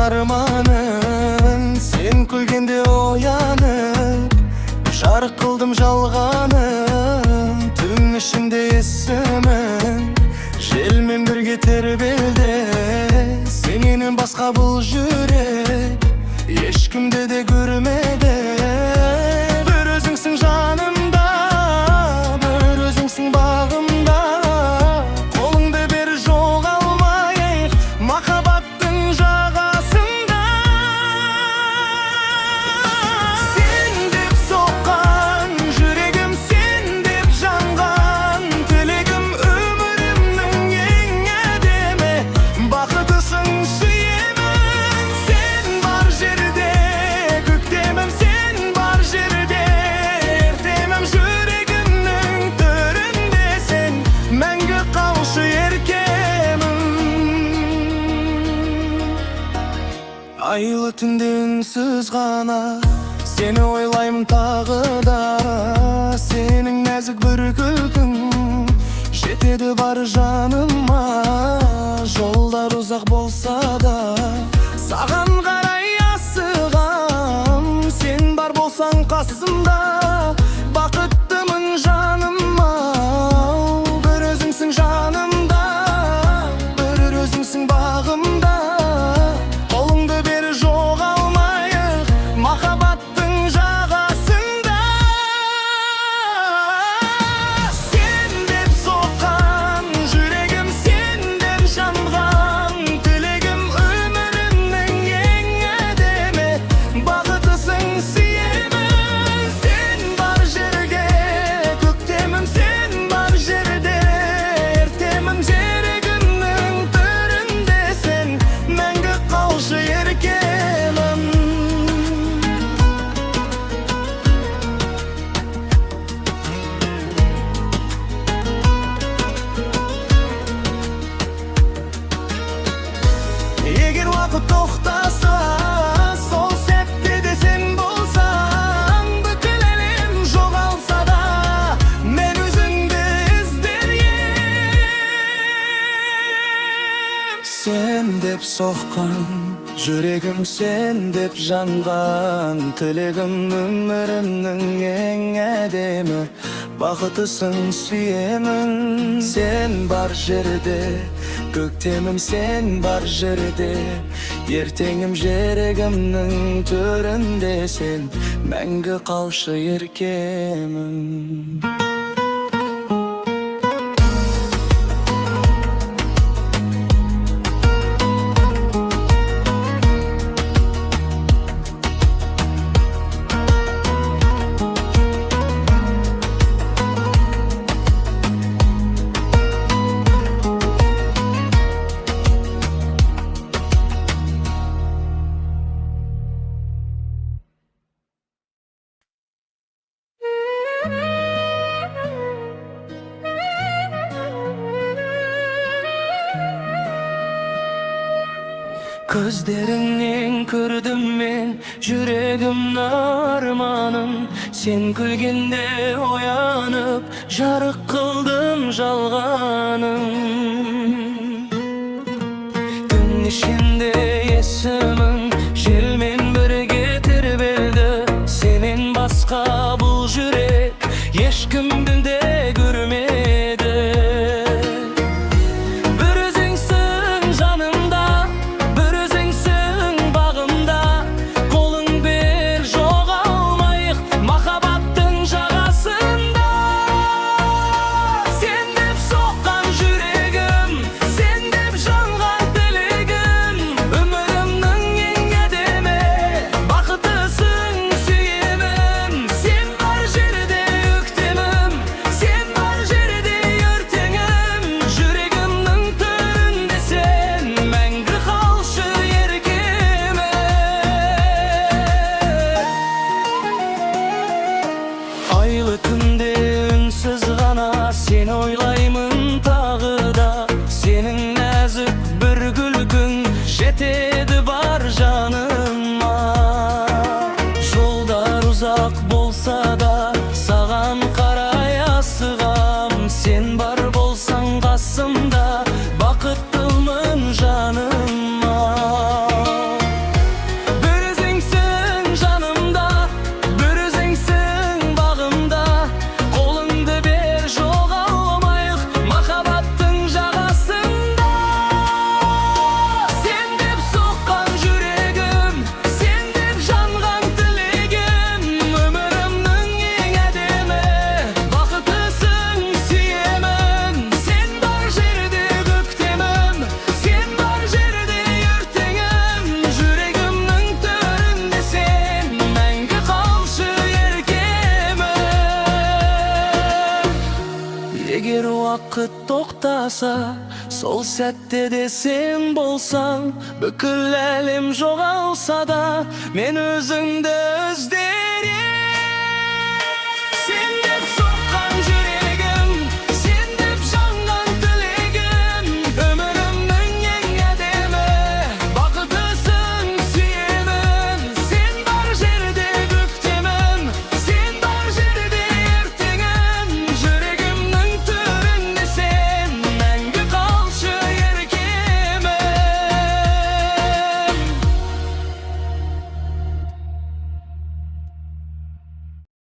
armanım. Sen kulgende oyanıp şarkı kıldım жалғаным. Tüm içimde esimin желмен бірге тербелді. Сенен басқа бұл жүрек ешкімді де көрмеді. Бір өзіңсің жанымда, бір өзіңсің бағымда. Қолыңды бер жоғалмайық махаббаттың жағасында. Сен деп соққан жүрегім, сен деп жанған тілегім, өмірімнің ең әдемі бақытысың сүйемін. Сен бар жерде көктемім, сен бар жерде ертемім. Жүрегімнің төрінде сен мәңгі қалшы еркемім. Айлы түнде үнсіз ғана сені ойлаймын тағы да. Сенің нәзік бір күлкің жетеді бар жаныма. Жолдар ұзақ болса да саған қарай асығам. Сен бар болсаң қасымда бақыттымын жаныма. Бір өзіңсің жанымда, бір өзіңсің бағымда. Қолыңды бер жоғалмайық махаббаттың жағасында. Сен деп соққан жүрегім, сен деп жанған тілегім, өмірімнің ең әдемі бақытысың сүйемін. Сен бар жерде көктемім, сен бар жерде ертемім. Жүрегімнің төрінде сен мәңгі қалшы еркемім. Егер уақыт тоқтаса, сол сәтте де сен болсаң, бүкіл әлем жоғалса да мен өзіңді іздер ем. Сен деп соққан жүрегім, сен деп жанған тілегім, өмірімнің ең әдемі бақытысың сүйемін. Сен бар жерде көктемім, сен бар жерде ертеңім. Жүрегімнің төрінде сен мәңгі қалшы еркемім. Көздеріңнен көрдім мен жүрегімнің арманын. Сен күлгенде оянып жарық қылдым жалғаным. Түн ішінде есімің желмен бірге тербелді. Сенен басқа бұл жүрек ешкімді де көрмеді. Бір өзіңсің жанымда, бір өзіңсің бағымда. Қолың бер жоғалмайық махаббаттың жағасында. Сен деп соққан жүрегім, сен деп жанған тілегім, өмірімнің ең әдемі бақытысың сүйемін. Сен бар жерде өктемім, сен бар жерде ертеңім. Жүрегімнің төрінде сен мәңгі қалшы еркемім. Айлы түнде үнсіз ғана сені ойлаймын тағы да. Сенің нәзік бір күлкің жетеді бар жаныма. Жолдар ұзақ болса да саған қарай асығам. Сен бар болсаң қасымда бақыттымын жаныма. Vaqt to'xtasa, sol sәтте de sen bolsan, бүкіл әлем жоғалса да, мен өзіңді іздер